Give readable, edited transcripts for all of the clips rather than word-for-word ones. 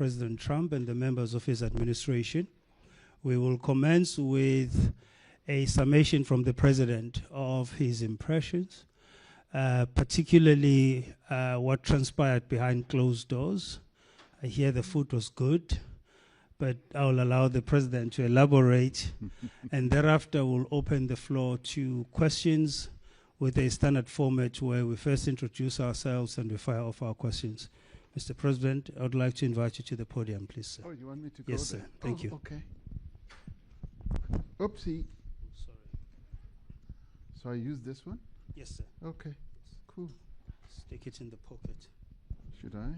President Trump and the members of his administration. We will commence with a summation from the President of his impressions, particularly what transpired behind closed doors. I hear the food was good, but I will allow the President to elaborate, and thereafter we'll open the floor to questions with a standard format where we first introduce ourselves and we fire off our questions. Mr. President, I would like to invite you to the podium, please, sir. Oh, you want me to go Yes, there? sir. Thank you. Okay. Oopsie. Sorry. So I use this one? Yes, sir. Okay. Cool. Stick it in the pocket. Should I?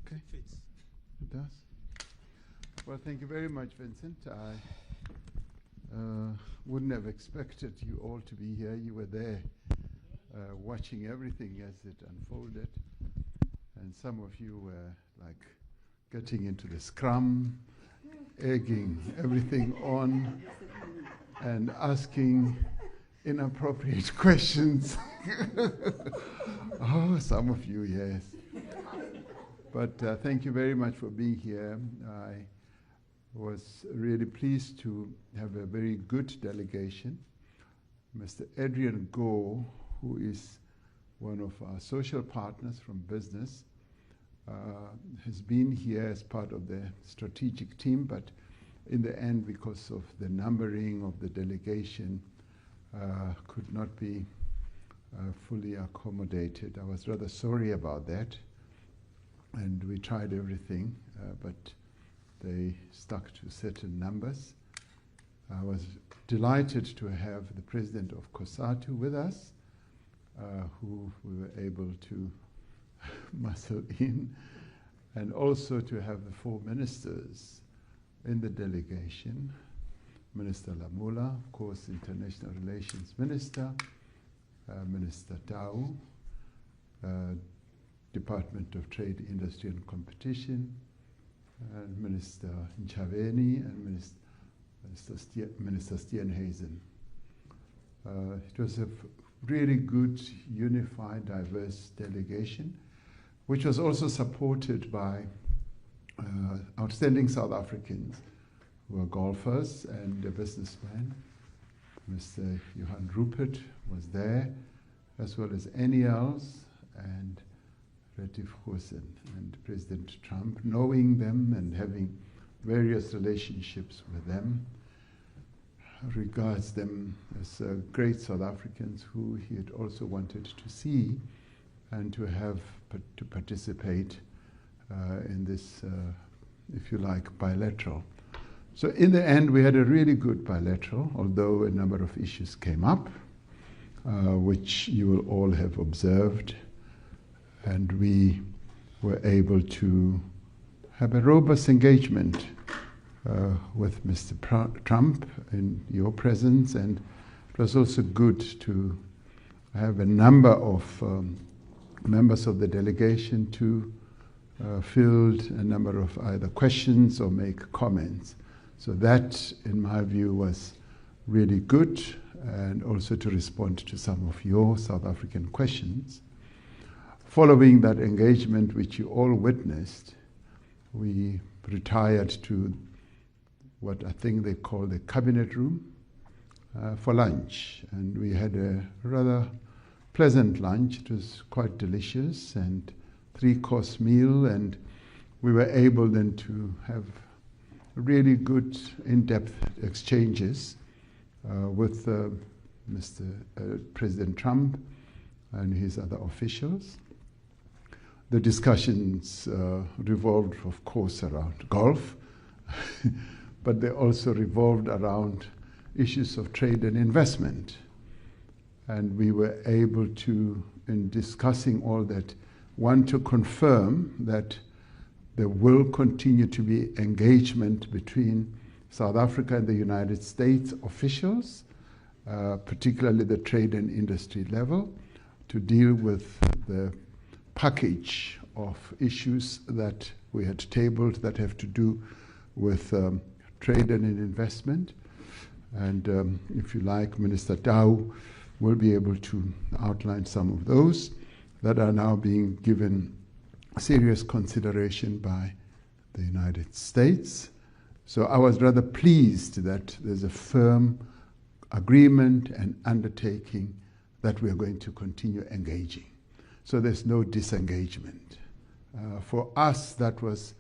Okay. Fits. It does. Well, thank you very much, Vincent. I wouldn't have expected you all to be here. You were there watching everything as it unfolded. And some of you were like getting into the scrum, egging everything on, and asking inappropriate questions. Oh, some of you, yes. But thank you very much for being here. I was really pleased to have a very good delegation. Mr. Adrian Go, who is one of our social partners from business, has been here as part of the strategic team, but in the end, because of the numbering of the delegation, could not be fully accommodated. I was rather sorry about that, and we tried everything, but they stuck to certain numbers. I was delighted to have the president of COSATU with us, who we were able to muscle in, and also to have the 4 ministers in the delegation. Minister Lamula, of course, International Relations Minister, Minister Tau, Department of Trade, Industry and Competition, and Minister Nchaveni and Minister Steenhuisen. It was a really good, unified, diverse delegation, which was also supported by outstanding South Africans who are golfers and a businessman. Mr. Johan Rupert was there, as well as Eniels and Retief Goosen, and President Trump, knowing them and having various relationships with them, regards them as great South Africans who he had also wanted to see and to have to participate in this, if you like, bilateral. So in the end, we had a really good bilateral, although a number of issues came up, which you will all have observed. And we were able to have a robust engagement with Mr. Trump in your presence, and it was also good to have a number of members of the delegation to field a number of either questions or make comments. So that, in my view, was really good, and also to respond to some of your South African questions. Following that engagement, which you all witnessed, we retired to what I think they call the cabinet room for lunch. And we had a rather pleasant lunch. It was quite delicious, and 3-course meal. And we were able then to have really good in-depth exchanges with President Trump and his other officials. The discussions revolved, of course, around golf, but they also revolved around issues of trade and investment. And we were able to, in discussing all that, one, to confirm that there will continue to be engagement between South Africa and the United States officials, particularly the trade and industry level, to deal with the package of issues that we had tabled that have to do with trade and investment. And if you like, Minister Tau will be able to outline some of those that are now being given serious consideration by the United States. So I was rather pleased that there's a firm agreement and undertaking that we are going to continue engaging. So there's no disengagement. For us, that was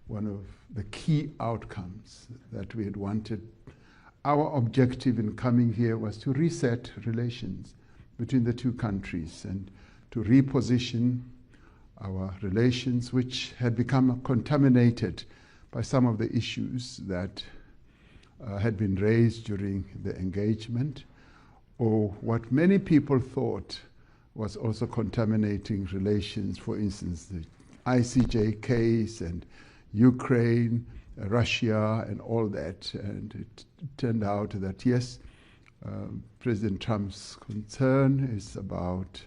one of the key outcomes that we had wanted. Our objective in coming here was to reset relations between the two countries and to reposition our relations, which had become contaminated by some of the issues that had been raised during the engagement, or what many people thought was also contaminating relations, for instance, the ICJ case and Ukraine, Russia, and all that. And it turned out that, yes, President Trump's concern is about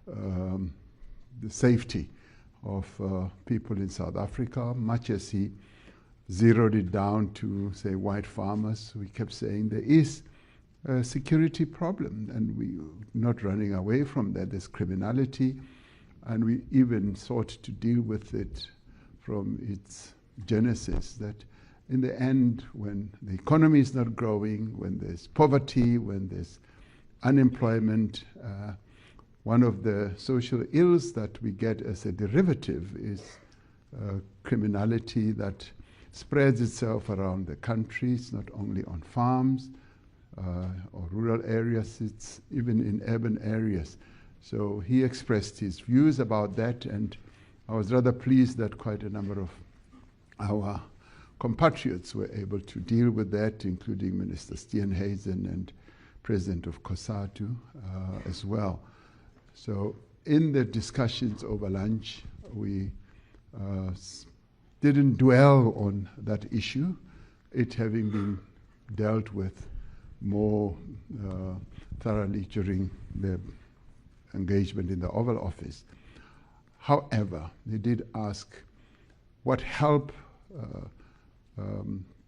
the safety of people in South Africa, much as he zeroed it down to, say, white farmers. We kept saying there is a security problem, and we're not running away from that. There's criminality, and we even sought to deal with it from its genesis, that in the end, when the economy is not growing, when there's poverty, when there's unemployment, one of the social ills that we get as a derivative is criminality that spreads itself around the country. It's not only on farms or rural areas, it's even in urban areas. So he expressed his views about that, and I was rather pleased that quite a number of our compatriots were able to deal with that, including Minister Steenhuisen and President of COSATU as well. So in the discussions over lunch, we didn't dwell on that issue, it having been dealt with more thoroughly during the engagement in the Oval Office. However, they did ask, what help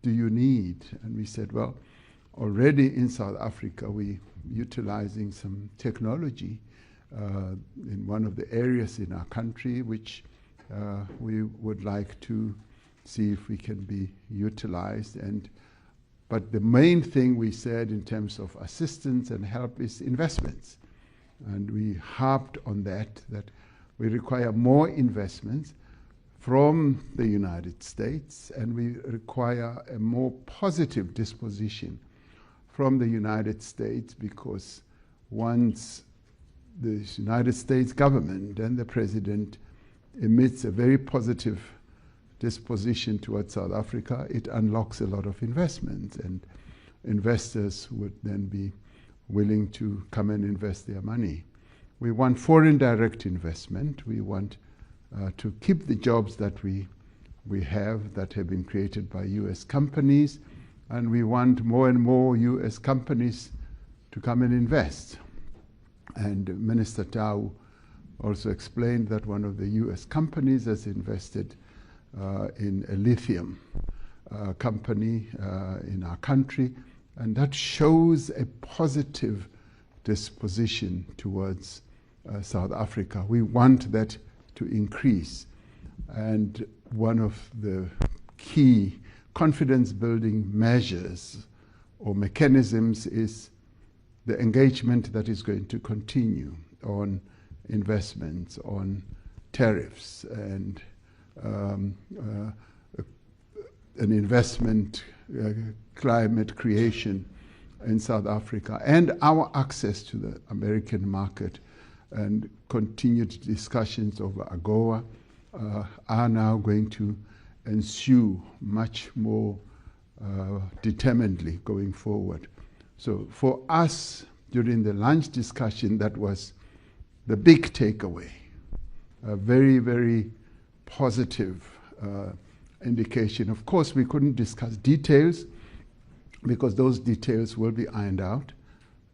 do you need? And we said, well, already in South Africa, we're utilizing some technology in one of the areas in our country, which we would like to see if we can be utilized. But the main thing we said in terms of assistance and help is investments. And we harped on that we require more investments from the United States, and we require a more positive disposition from the United States, because once the United States government and the president emits a very positive disposition towards South Africa, it unlocks a lot of investment, and investors would then be willing to come and invest their money. We want foreign direct investment. We want to keep the jobs that we have that have been created by US companies, and we want more and more US companies to come and invest. And Minister Tau also explained that one of the US companies has invested in a lithium company in our country, and that shows a positive disposition towards South Africa. We want that to increase, and one of the key confidence building measures or mechanisms is the engagement that is going to continue on investments, on tariffs, and an investment climate creation in South Africa, and our access to the American market. And continued discussions over AGOA are now going to ensue much more determinedly going forward. So for us, during the lunch discussion, that was the big takeaway, a very, very positive indication. Of course, we couldn't discuss details, because those details will be ironed out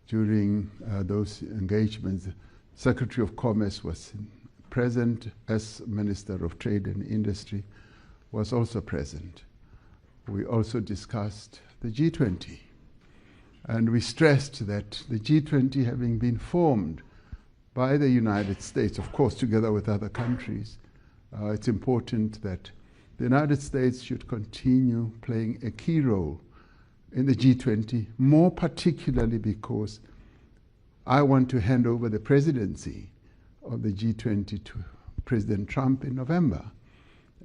during those engagements. Secretary of Commerce was present, as Minister of Trade and Industry was also present. We also discussed the G20, and we stressed that the G20, having been formed by the United States, of course together with other countries, it's important that the United States should continue playing a key role in the G20, more particularly because I want to hand over the presidency of the G20 to President Trump in November.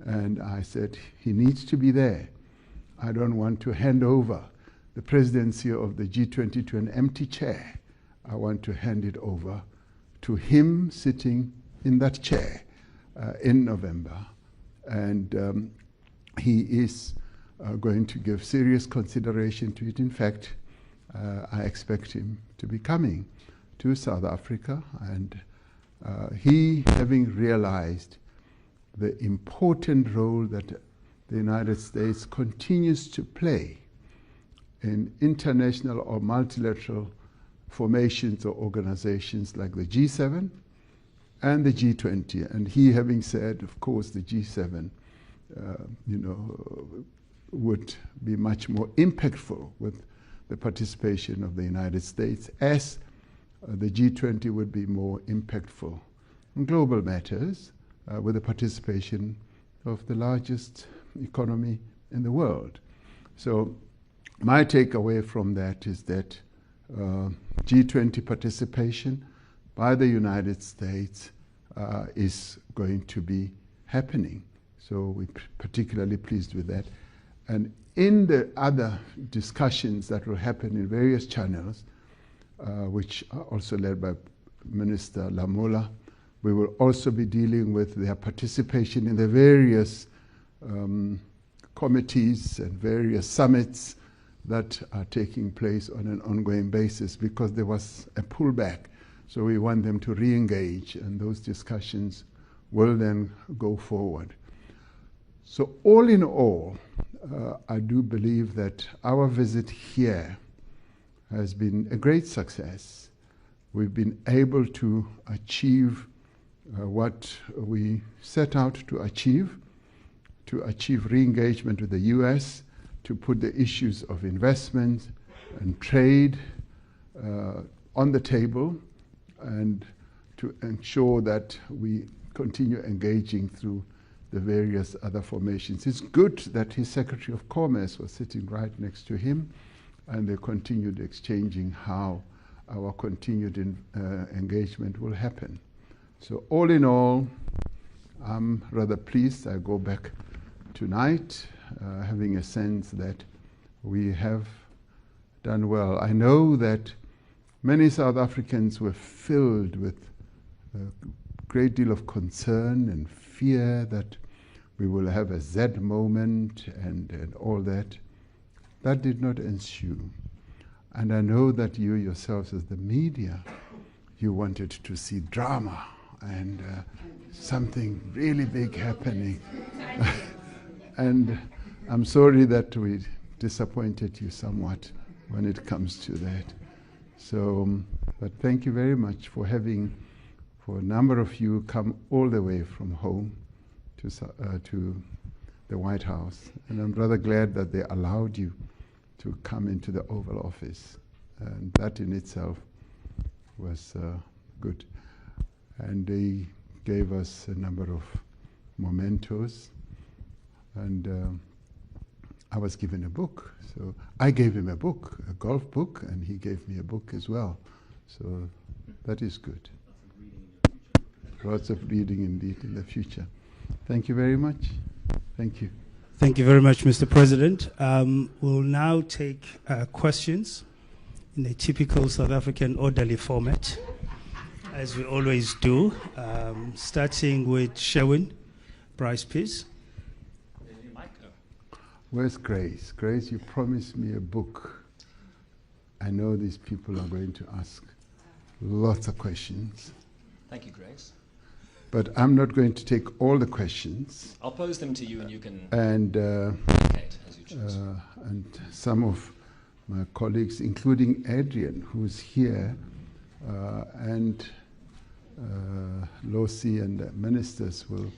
And I said, he needs to be there. I don't want to hand over the presidency of the G20 to an empty chair. I want to hand it over to him sitting in that chair in November. And he is going to give serious consideration to it. In fact, I expect him to be coming to South Africa, and he, having realized the important role that the United States continues to play in international or multilateral formations or organizations like the G7 and the G20, and he having said, of course, the G7 would be much more impactful with the participation of the United States, as the G20 would be more impactful on global matters with the participation of the largest economy in the world. So my takeaway from that is that G20 participation by the United States is going to be happening. So we're particularly pleased with that. And in the other discussions that will happen in various channels, which are also led by Minister Lamola, we will also be dealing with their participation in the various committees and various summits that are taking place on an ongoing basis, because there was a pullback. So we want them to re-engage, and those discussions will then go forward. So all in all, I do believe that our visit here has been a great success. We've been able to achieve what we set out to achieve re-engagement with the US, to put the issues of investment and trade on the table, and to ensure that we continue engaging through the various other formations. It's good that his Secretary of Commerce was sitting right next to him, and they continued exchanging how our continued engagement will happen. So all in all, I'm rather pleased. I go back tonight having a sense that we have done well. I know that many South Africans were filled with a great deal of concern and fear that we will have a Z moment and all that. That did not ensue. And I know that you yourselves as the media, you wanted to see drama and something really big happening. And I'm sorry that we disappointed you somewhat when it comes to that. So, but thank you very much for having, for a number of you, come all the way from home to the White House. And I'm rather glad that they allowed you to come into the Oval Office. And that in itself was good. And they gave us a number of mementos. And I was given a book. So I gave him a book, a golf book, and he gave me a book as well. So that is good. Lots of reading indeed in the future. Thank you very much. Thank you. Thank you very much, Mr. President. We'll now take questions in a typical South African orderly format, as we always do, starting with Sherwin, Bryce, please. Where's Grace? Grace, you promised me a book. I know these people are going to ask lots of questions. Thank you, Grace. But I'm not going to take all the questions. I'll pose them to you and you can indicate as you choose. And some of my colleagues, including Adrian, who's here, and Losi and the ministers will.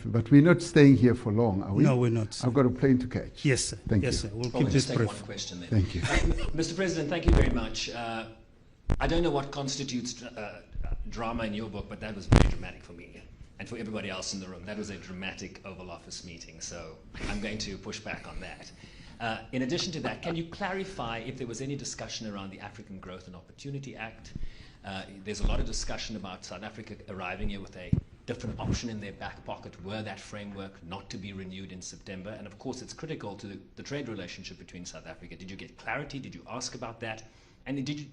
But we're not staying here for long, are we? No, we're not. I've got a plane to catch. Yes, sir. Thank yes, you. sir. We'll Probably keep this just take brief. one question then. Thank you. Mr. President, thank you very much. I don't know what constitutes drama in your book, but that was very dramatic for me. And for everybody else in the room, that was a dramatic Oval Office meeting, so I'm going to push back on that. In addition to that, can you clarify if there was any discussion around the African Growth and Opportunity Act? There's a lot of discussion about South Africa arriving here with a different option in their back pocket were that framework not to be renewed in September. And of course, it's critical to the trade relationship between South Africa. Did you get clarity? Did you ask about that? And did you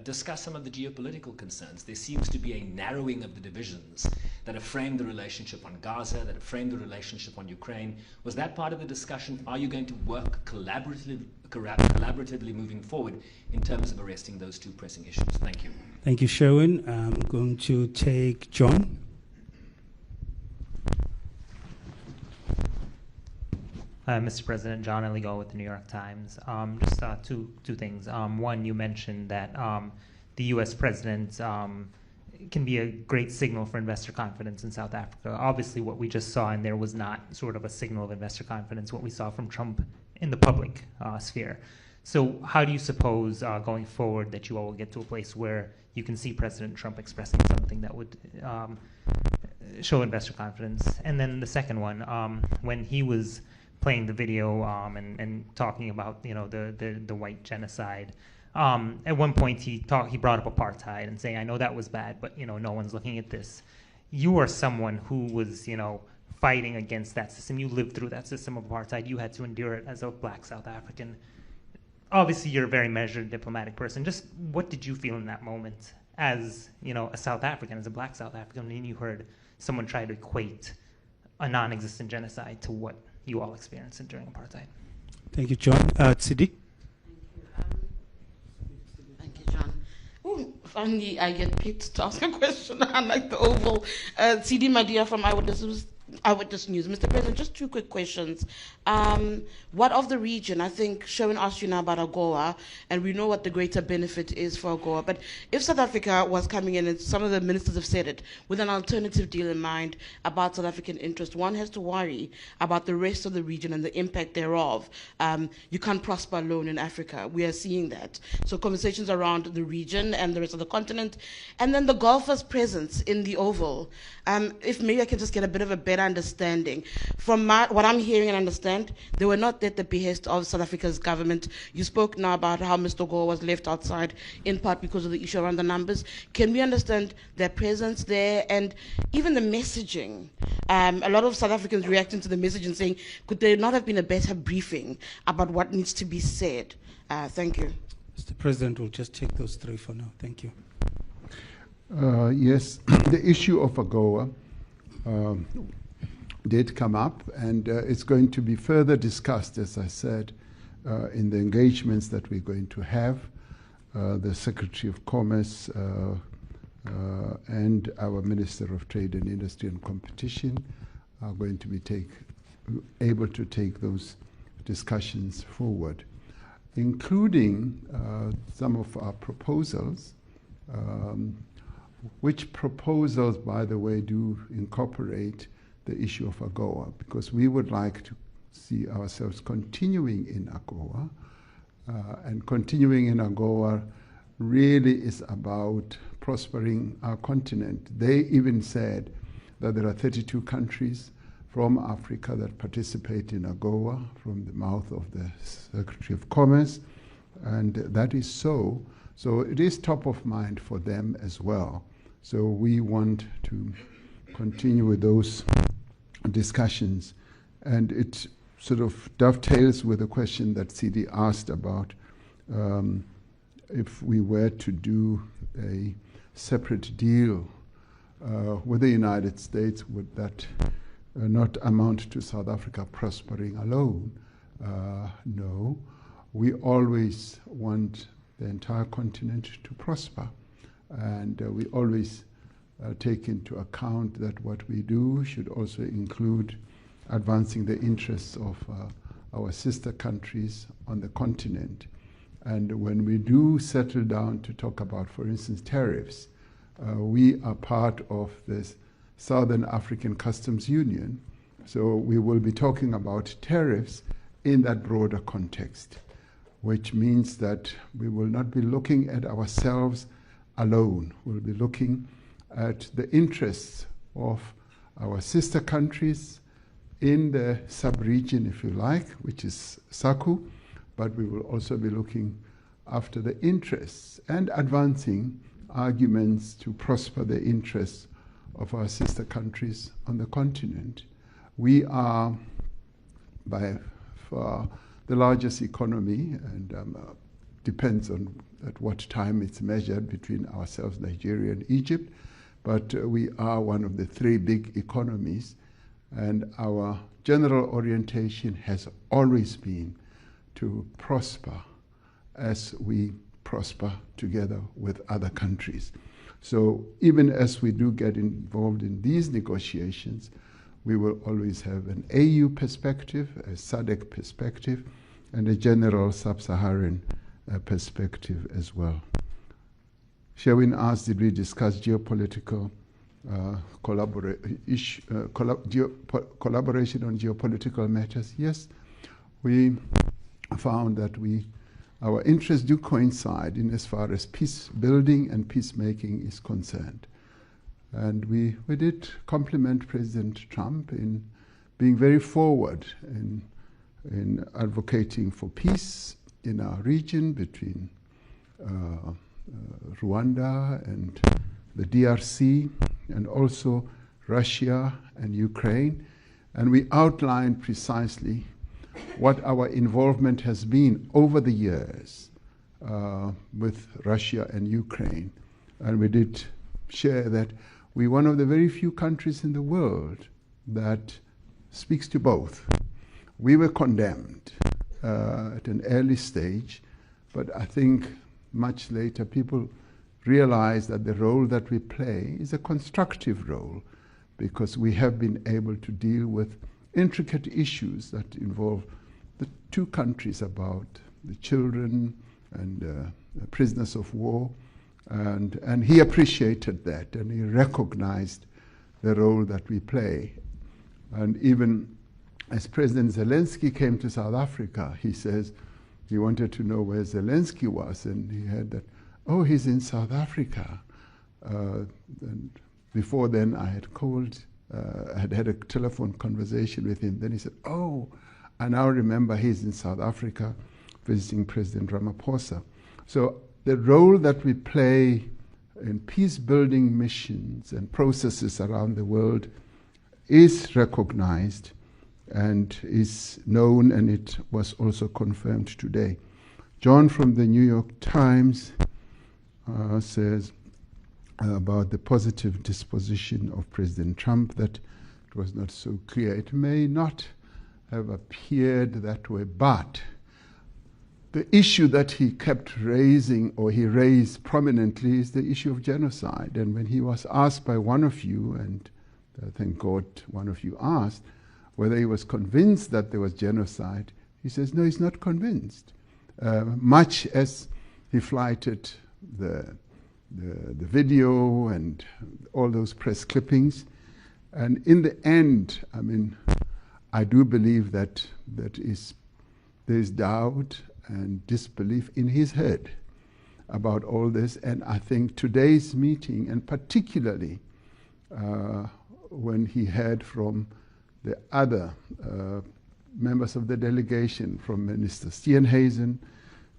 discuss some of the geopolitical concerns? There seems to be a narrowing of the divisions that have framed the relationship on Gaza, that have framed the relationship on Ukraine. Was that part of the discussion? Are you going to work collaboratively moving forward in terms of arresting those two pressing issues? Thank you. Thank you, Sherwin. I'm going to take John. Mr. President, John Eligo with the New York Times. Just two things. One, you mentioned that the U.S. president can be a great signal for investor confidence in South Africa. Obviously, what we just saw in there was not sort of a signal of investor confidence, what we saw from Trump in the public sphere. So how do you suppose going forward that you all will get to a place where you can see President Trump expressing something that would show investor confidence? And then the second one, when he was playing the video and talking about the white genocide. At one point he brought up apartheid and saying, I know that was bad, but no one's looking at this. You are someone who was fighting against that system. You lived through that system of apartheid. You had to endure it as a black South African. Obviously you're a very measured diplomatic person. Just what did you feel in that moment as a South African, as a black South African, when you heard someone try to equate a non-existent genocide to what you all experienced during apartheid? Thank you, John. Sidi? Thank you, John. Ooh, finally I get picked to ask a question, unlike the Oval. Sidi Madia from Eyewitness News. Mr. President, just two quick questions. What of the region? I think Sherwin asked you now about AGOA, and we know what the greater benefit is for AGOA. But if South Africa was coming in, and some of the ministers have said it, with an alternative deal in mind about South African interest, one has to worry about the rest of the region and the impact thereof. You can't prosper alone in Africa. We are seeing that. So conversations around the region and the rest of the continent. And then the golfers' presence in the Oval. If maybe I can just get a bit of a better understanding. From what I'm hearing and understand, they were not at the behest of South Africa's government. You spoke now about how Mr. Gore was left outside, in part because of the issue around the numbers. Can we understand their presence there and even the messaging? A lot of South Africans reacting to the message and saying, could there not have been a better briefing about what needs to be said? Thank you. Mr. President, we'll just take those three for now. Thank you. Yes, the issue of AGOA did come up, and it's going to be further discussed, as I said, in the engagements that we're going to have. The Secretary of Commerce and our Minister of Trade and Industry and Competition are going to be able to take those discussions forward, including some of our proposals, which proposals, by the way, do incorporate the issue of AGOA, because we would like to see ourselves continuing in AGOA, and continuing in AGOA really is about prospering our continent. They even said that there are 32 countries from Africa that participate in AGOA, from the mouth of the Secretary of Commerce, and that is so. So it is top of mind for them as well. So we want to continue with those discussions. And it sort of dovetails with the question that CD asked about if we were to do a separate deal with the United States, would that not amount to South Africa prospering alone? No. We always want the entire continent to prosper. And we always take into account that what we do should also include advancing the interests of our sister countries on the continent. And when we do settle down to talk about, for instance, tariffs, we are part of this Southern African Customs Union. So we will be talking about tariffs in that broader context, which means that we will not be looking at ourselves alone. We'll be looking at the interests of our sister countries in the sub-region, if you like, which is SACU, but we will also be looking after the interests and advancing arguments to prosper the interests of our sister countries on the continent. We are by far the largest economy, and depends on at what time it's measured between ourselves, Nigeria and Egypt, but we are one of the three big economies, and our general orientation has always been to prosper as we prosper together with other countries. So even as we do get involved in these negotiations, we will always have an AU perspective, a SADC perspective, and a general sub-Saharan perspective as well. Sherwin asked, did we discuss geopolitical collaboration on geopolitical matters? Yes, we found that our interests do coincide in as far as peace building and peacemaking is concerned. And we did compliment President Trump in being very forward in advocating for peace in our region between Rwanda and the DRC, and also Russia and Ukraine. And we outlined precisely what our involvement has been over the years with Russia and Ukraine. And we did share that we're one of the very few countries in the world that speaks to both. We were condemned at an early stage, but I think much later people realized that the role that we play is a constructive role, because we have been able to deal with intricate issues that involve the two countries, about the children and prisoners of war. And he appreciated that, and he recognized the role that we play. And even as President Zelensky came to South Africa, he says he wanted to know where Zelensky was, and he had that, oh, he's in South Africa. And before then, I had called, had a telephone conversation with him. Then he said, oh, I now remember he's in South Africa visiting President Ramaphosa. So the role that we play in peace-building missions and processes around the world is recognized and is known, and it was also confirmed today. John from the New York Times says about the positive disposition of President Trump that it was not so clear. It may not have appeared that way, but the issue that he kept raising, or he raised prominently, is the issue of genocide. And when he was asked by one of you, and thank God one of you asked, whether he was convinced that there was genocide, he says, no, he's not convinced. Much as he flighted the video and all those press clippings. And in the end, I mean, I do believe that there is doubt and disbelief in his head about all this. And I think today's meeting, and particularly when he heard from the other members of the delegation, from Minister Steenhuisen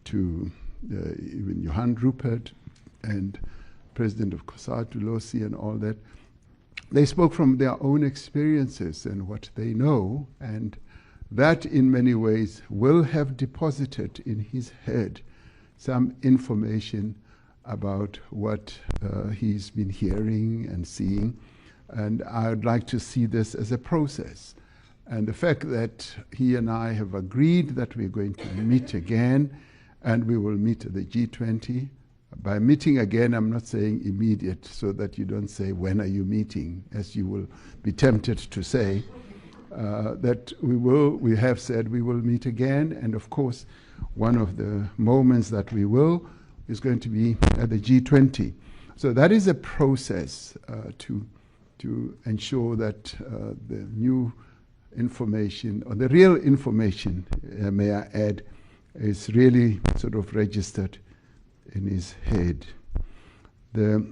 to even Johan Rupert and President of COSATU, Losi, and all that, they spoke from their own experiences and what they know, and that in many ways will have deposited in his head some information about what he's been hearing and seeing. And I'd like to see this as a process. And the fact that he and I have agreed that we're going to meet again, and we will meet at the G20. By meeting again, I'm not saying immediate, so that you don't say, when are you meeting, as you will be tempted to say. That we have said we will meet again, and of course, one of the moments that we will is going to be at the G20. So that is a process to ensure that the new information, or the real information, may I add, is really sort of registered in his head. The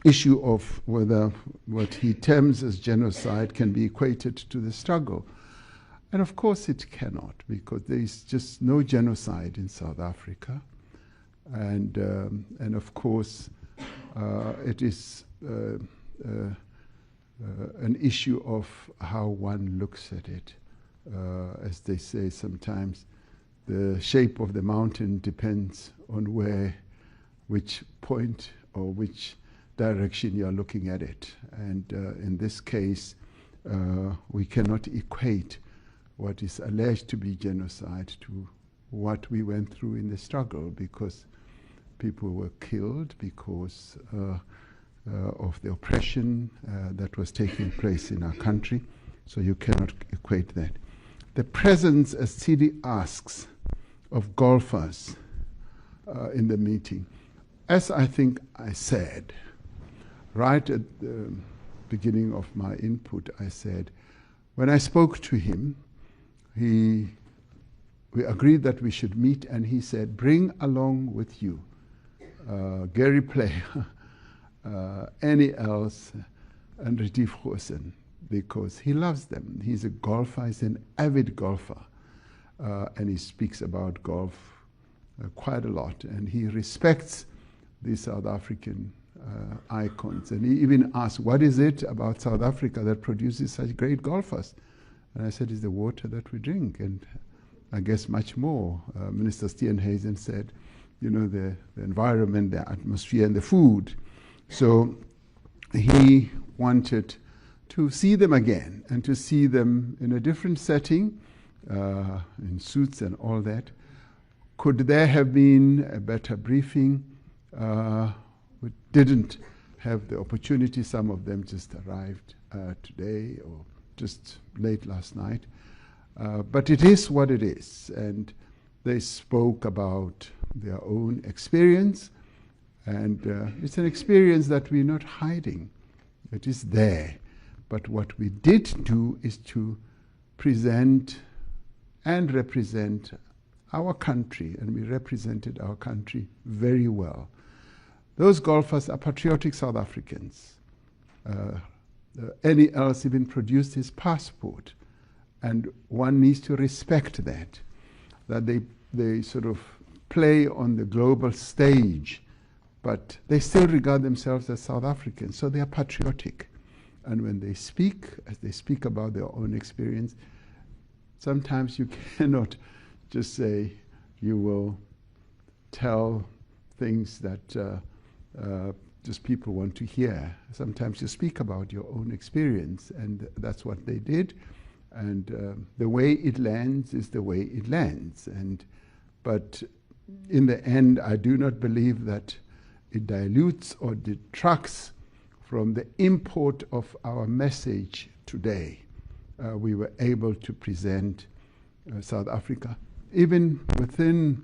issue of whether what he terms as genocide can be equated to the struggle. And of course it cannot, because there is just no genocide in South Africa. And of course, it is an issue of how one looks at it. As they say sometimes, the shape of the mountain depends on which point or which direction you are looking at it. And in this case, we cannot equate what is alleged to be genocide to what we went through in the struggle, because people were killed because of the oppression that was taking place in our country. So you cannot equate that. The presence, as Tsidi asks, of golfers in the meeting, as I think I said, right at the beginning of my input, I said, when I spoke to him, we agreed that we should meet, and he said, bring along with you Gary Player, Annie Els, and Retief Goosen, because he loves them. He's a golfer, he's an avid golfer, and he speaks about golf quite a lot, and he respects the South African icons. And he even asked, what is it about South Africa that produces such great golfers? And I said, it's the water that we drink, and I guess much more. Minister Steenhuisen said, you know, the environment, the atmosphere, and the food. So he wanted to see them again, and to see them in a different setting, in suits and all that. Could there have been a better briefing? We didn't have the opportunity. Some of them just arrived today or just late last night. But it is what it is. And they spoke about their own experience. And it's an experience that we're not hiding. It is there. But what we did do is to present and represent our country. And we represented our country very well. Those golfers are patriotic South Africans. Any else even produced his passport. And one needs to respect that they sort of play on the global stage, but they still regard themselves as South Africans, so they are patriotic. And when they speak, as they speak about their own experience, sometimes you cannot just say you will tell things that just people want to hear. Sometimes you speak about your own experience, and that's what they did. And the way it lands is the way it lands. But in the end, I do not believe that it dilutes or detracts from the import of our message today. We were able to present South Africa, even within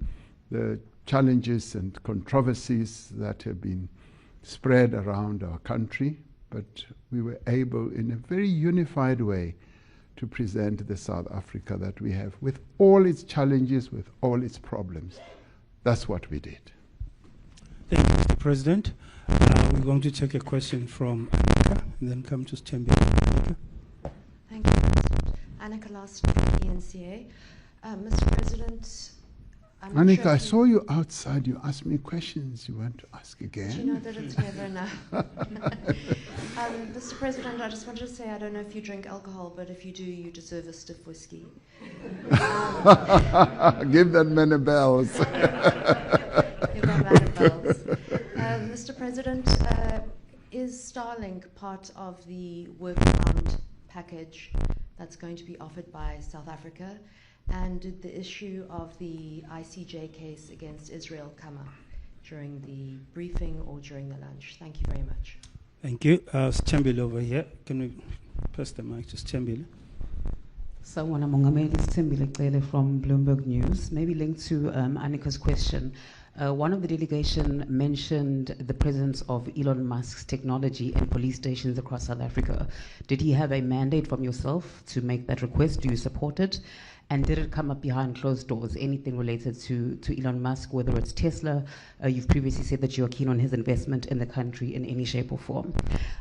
the challenges and controversies that have been spread around our country, but we were able in a very unified way to present the South Africa that we have, with all its challenges, with all its problems. That's what we did. Thank you, Mr. President. We're going to take a question from Annika, and then come to Stembi. Annika. Thank you, President. Annika Larson from ENCA. Mr. President, Annika, I saw you outside. You asked me questions you want to ask again. Do you know that it's never enough? Mr. President, I just wanted to say I don't know if you drink alcohol, but if you do, you deserve a stiff whiskey. Give that man a bells. Give that man a bells. Mr. President, is Starlink part of the workaround package that's going to be offered by South Africa? And did the issue of the ICJ case against Israel come up during the briefing or during the lunch? Thank you very much. Thank you. Stembile over here. Can we pass the mic to Stembile? Sawubona Mongameli, Stembile Cele from Bloomberg News. Maybe linked to Annika's question. One of the delegation mentioned the presence of Elon Musk's technology in police stations across South Africa. Did he have a mandate from yourself to make that request? Do you support it? And did it come up behind closed doors, anything related to Elon Musk, whether it's Tesla? You've previously said that you are keen on his investment in the country in any shape or form.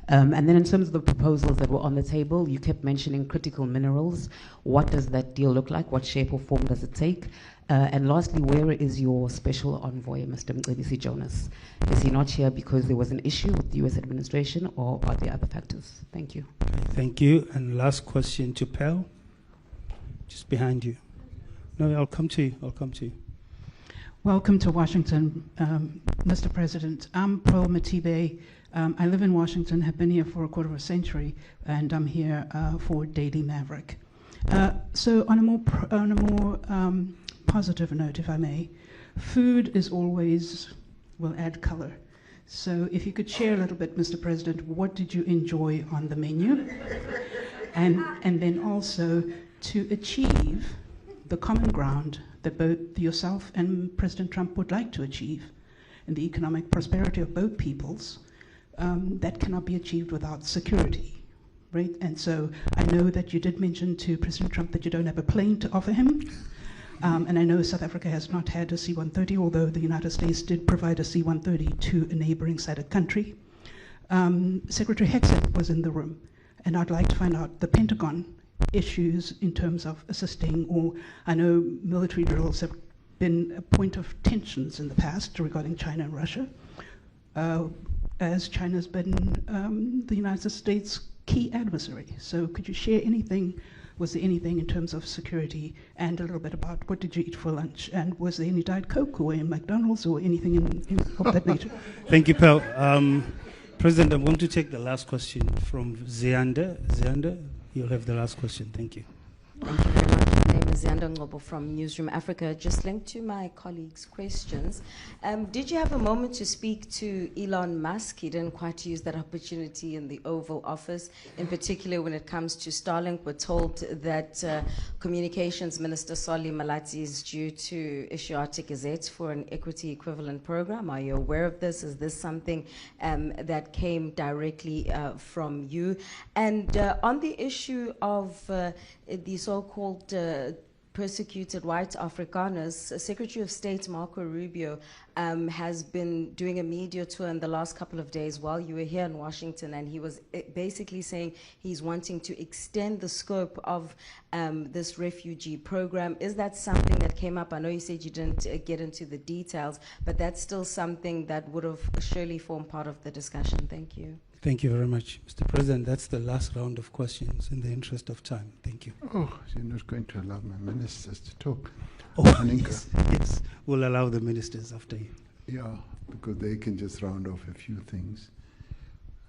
And then in terms of the proposals that were on the table, you kept mentioning critical minerals. What does that deal look like? What shape or form does it take? And lastly, where is your special envoy, Mr. Mcebisi Jonas? Is he not here because there was an issue with the US administration, or are there other factors? Thank you. Thank you. And last question to Pearl, just behind you. No, I'll come to you. I'll come to you. Welcome to Washington, Mr. President. I'm Pearl Matibe. I live in Washington, have been here for a quarter of a century, and I'm here for Daily Maverick. So on a more positive note, if I may, food is always, will add color. So if you could share a little bit, Mr. President, what did you enjoy on the menu? And then also to achieve the common ground that both yourself and President Trump would like to achieve in the economic prosperity of both peoples, that cannot be achieved without security, right? And so I know that you did mention to President Trump that you don't have a plane to offer him. And I know South Africa has not had a C-130, although the United States did provide a C-130 to a neighboring SADC country. Secretary Hegseth was in the room, and I'd like to find out the Pentagon issues in terms of assisting, or I know military drills have been a point of tensions in the past regarding China and Russia, as China's been the United States' key adversary. So could you share anything? Was there anything in terms of security, and a little bit about what did you eat for lunch, and was there any Diet Coke or any McDonald's or anything of that nature? Thank you, Pearl. President, I'm going to take the last question from Zianda. Zianda, you'll have the last question. Thank you. Thank you very much. My name is Zianda Ngobo from Newsroom Africa. Just linked to my colleagues' questions. Did you have a moment to speak to Elon Musk? He didn't quite use that opportunity in the Oval Office, in particular when it comes to Starlink. We're told that Communications Minister Solly Malatsi is due to issue Arctic Gazette for an equity equivalent program. Are you aware of this? Is this something that came directly from you? And on the issue of the so-called persecuted white Afrikaners, Secretary of State Marco Rubio has been doing a media tour in the last couple of days while you were here in Washington, and he was basically saying he's wanting to extend the scope of this refugee program. Is that something that came up? I know you said you didn't get into the details, but that's still something that would have surely formed part of the discussion. Thank you. Thank you very much. Mr. President, that's the last round of questions in the interest of time. Thank you. Oh, you're not going to allow my ministers to talk. Oh, Aninka. yes, we'll allow the ministers after you. Yeah, because they can just round off a few things.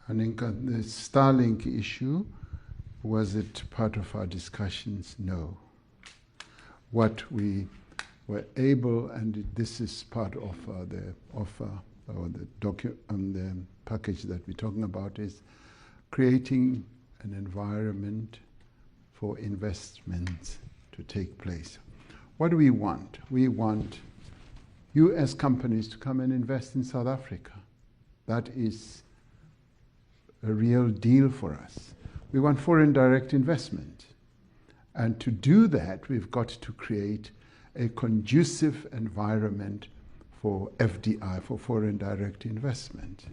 Aninka, the Starlink issue, was it part of our discussions? No. What we were able, and this is part of the offer, or the package that we're talking about, is creating an environment for investments to take place. What do we want? We want US companies to come and invest in South Africa. That is a real deal for us. We want foreign direct investment. And to do that, we've got to create a conducive environment for FDI, for foreign direct investment.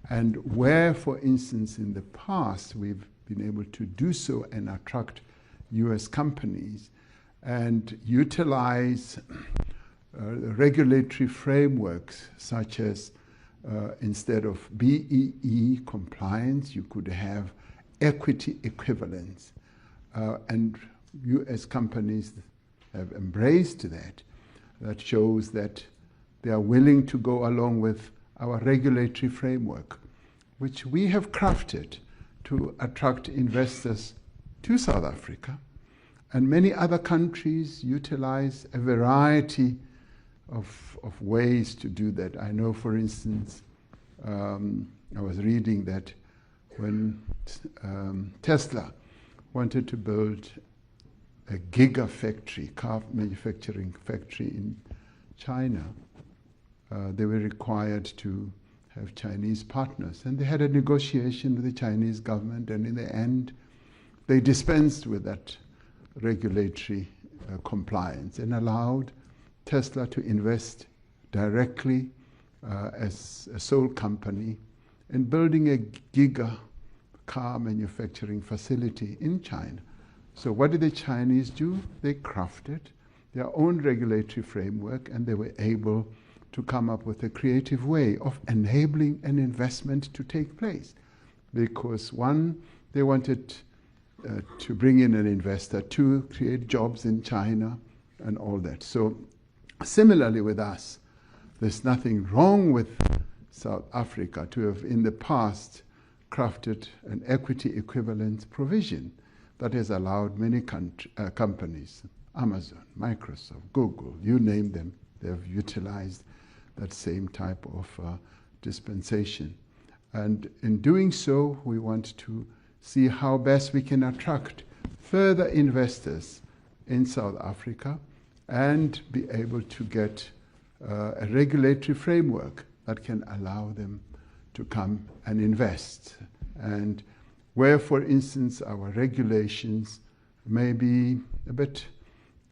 And where, for instance, in the past, we've been able to do so and attract US companies and utilize regulatory frameworks such as instead of BEE compliance, you could have equity equivalence. And US companies have embraced that. That shows that they are willing to go along with our regulatory framework, which we have crafted to attract investors to South Africa. And many other countries utilize a variety of ways to do that. I know, for instance, I was reading that when Tesla wanted to build a gigafactory, car manufacturing factory in China, they were required to have Chinese partners. And they had a negotiation with the Chinese government, and in the end, they dispensed with that regulatory compliance and allowed Tesla to invest directly as a sole company in building a giga car manufacturing facility in China. So what did the Chinese do? They crafted their own regulatory framework, and they were able to come up with a creative way of enabling an investment to take place. Because one, they wanted to bring in an investor, two, create jobs in China and all that. So similarly with us, there's nothing wrong with South Africa to have in the past crafted an equity equivalence provision that has allowed many companies, Amazon, Microsoft, Google, you name them, they have utilized that same type of dispensation. And in doing so, we want to see how best we can attract further investors in South Africa and be able to get a regulatory framework that can allow them to come and invest. And where, for instance, our regulations may be a bit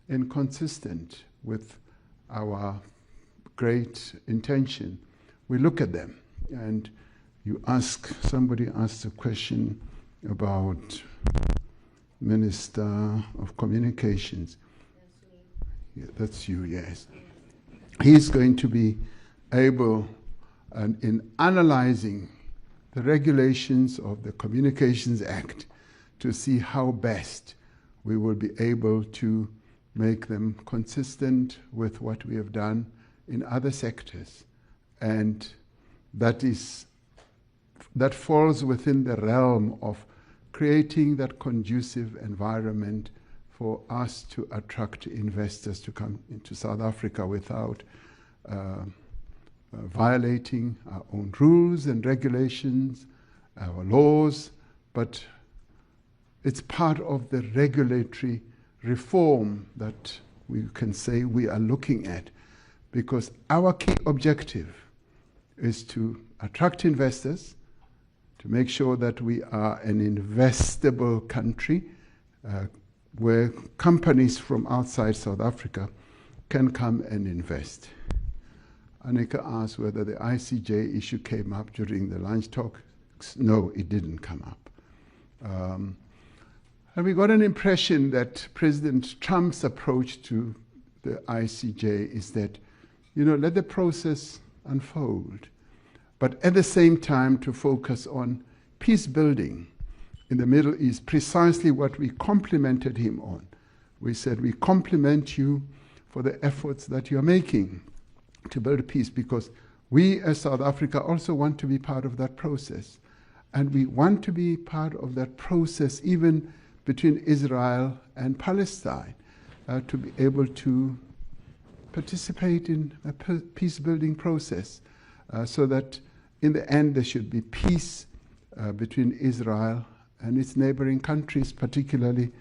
inconsistent with our great intention, we look at them. And somebody asked a question about Minister of Communications. Yeah, that's you, yes. He's going to be able, in analyzing the regulations of the Communications Act, to see how best we will be able to make them consistent with what we have done in other sectors. And that falls within the realm of creating that conducive environment for us to attract investors to come into South Africa without violating our own rules and regulations, our laws, but it's part of the regulatory reform that we can say we are looking at, because our key objective is to attract investors, to make sure that we are an investable country where companies from outside South Africa can come and invest. Annika asked whether the ICJ issue came up during the lunch talk. No, it didn't come up. And we got an impression that President Trump's approach to the ICJ is that, let the process unfold, but at the same time to focus on peace building in the Middle East, precisely what we complimented him on. We said, we compliment you for the efforts that you're making to build peace, because we as South Africa also want to be part of that process. And we want to be part of that process even between Israel and Palestine, to be able to participate in a peace-building process, so that in the end there should be peace between Israel and its neighboring countries, particularly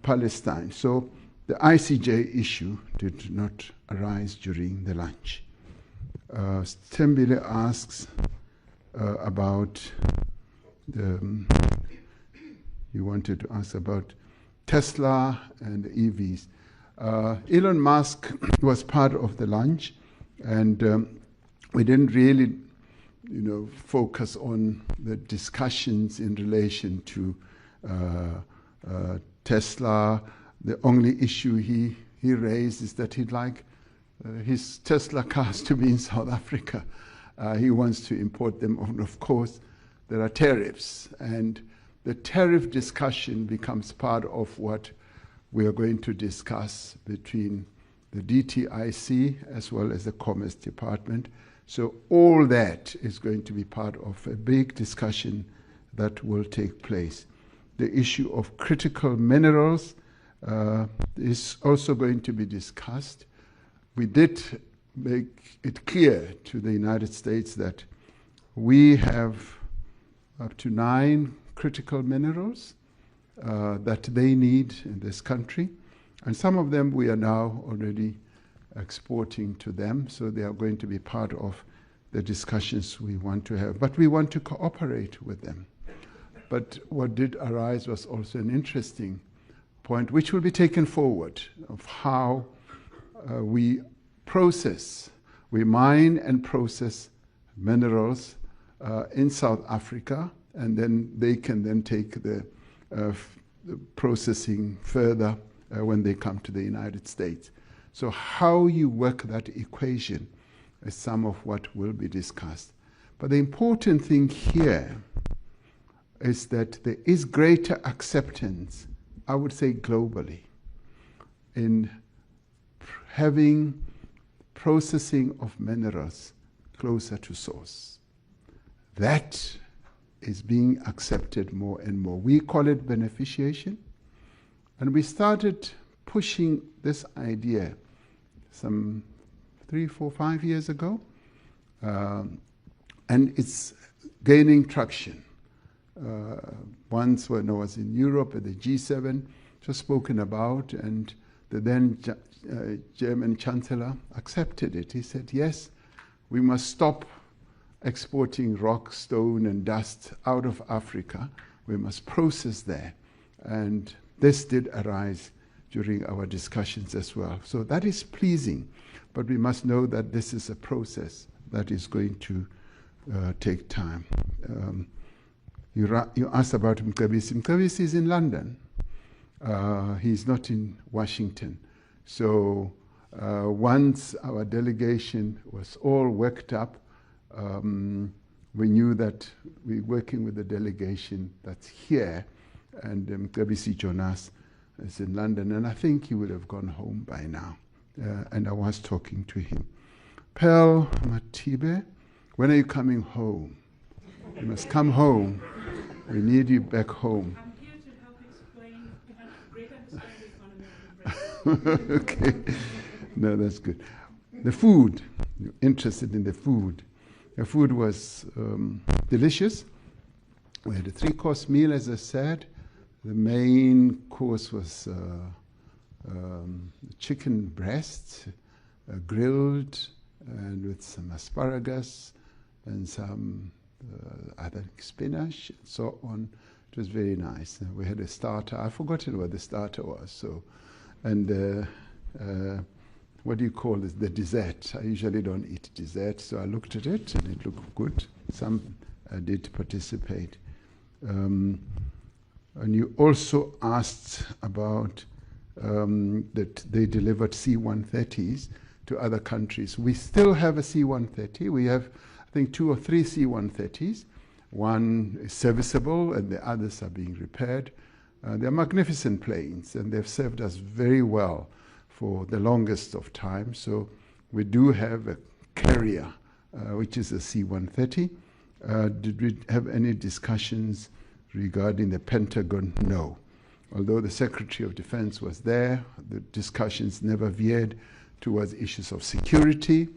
Palestine. So the ICJ issue did not arise during the lunch. Stembile asks about you wanted to ask about Tesla and the EVs. Elon Musk was part of the lunch, and we didn't really focus on the discussions in relation to Tesla. The only issue he raised is that he'd like his Tesla cars to be in South Africa. He wants to import them, and of course there are tariffs, and the tariff discussion becomes part of what we are going to discuss between the DTIC as well as the Commerce Department. So all that is going to be part of a big discussion that will take place. The issue of critical minerals is also going to be discussed. We did make it clear to the United States that we have up to 9 critical minerals that they need in this country. And some of them we are now already exporting to them, so they are going to be part of the discussions we want to have. But we want to cooperate with them. But what did arise was also an interesting point which will be taken forward of how we mine and process minerals in South Africa, and then they can then take the processing further when they come to the United States. So how you work that equation is some of what will be discussed. But the important thing here is that there is greater acceptance, I would say globally, in having processing of minerals closer to source. That is being accepted more and more. We call it beneficiation, and we started pushing this idea some 3, 4, 5 years ago, and it's gaining traction. Once when I was in Europe at the G7, just spoken about, and the then German Chancellor accepted it. He said, yes, we must stop exporting rock, stone, and dust out of Africa. We must process there. And this did arise during our discussions as well. So that is pleasing, but we must know that this is a process that is going to take time. You asked about Mcebisi. Mcebisi is in London. He's not in Washington. So once our delegation was all worked up, we knew that we're working with the delegation that's here, and Mcebisi Jonas is in London, and I think he would have gone home by now. And I was talking to him. Pearl Matibe, when are you coming home? You must come home. We need you back home. I'm here to help explain, have great understanding economy. Okay. No, that's good. The food, you're interested in the food. The food was delicious. We had a 3-course meal, as I said. The main course was chicken breast, grilled, and with some asparagus and some I think spinach and so on. It was very nice. We had a starter. I've forgotten what the starter was. So, and what do you call this? The dessert. I usually don't eat dessert, so I looked at it and it looked good. Some did participate. And you also asked about that they delivered C-130s to other countries. We still have a C-130. We have, I think, 2 or 3 C-130s. One is serviceable and the others are being repaired. They're magnificent planes and they've served us very well for the longest of time. So we do have a carrier, which is a C-130. Did we have any discussions regarding the Pentagon? No. Although the Secretary of Defense was there, the discussions never veered towards issues of security.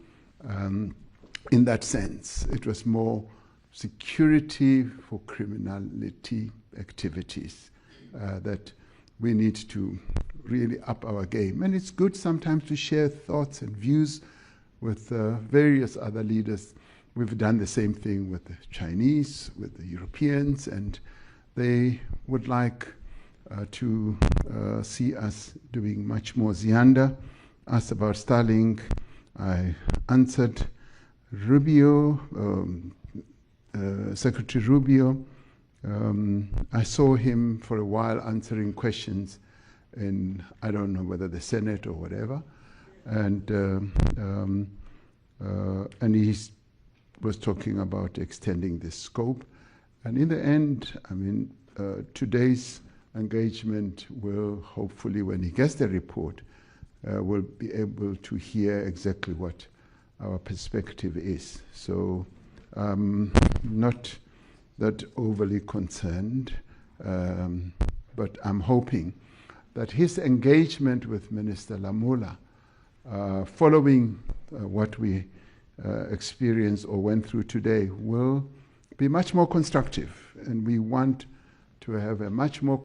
In that sense, it was more security for criminality activities that we need to really up our game. And it's good sometimes to share thoughts and views with various other leaders. We've done the same thing with the Chinese, with the Europeans, and they would like to see us doing much more. Zianda asked about Starlink. I answered. Rubio, Secretary Rubio, I saw him for a while answering questions in, I don't know whether the Senate or whatever, and he was talking about extending the scope. And in the end, I mean, today's engagement will hopefully, when he gets the report, will be able to hear exactly what our perspective is. So I'm not that overly concerned, but I'm hoping that his engagement with Minister Lamola, following what we experienced or went through today, will be much more constructive. And we want to have a much more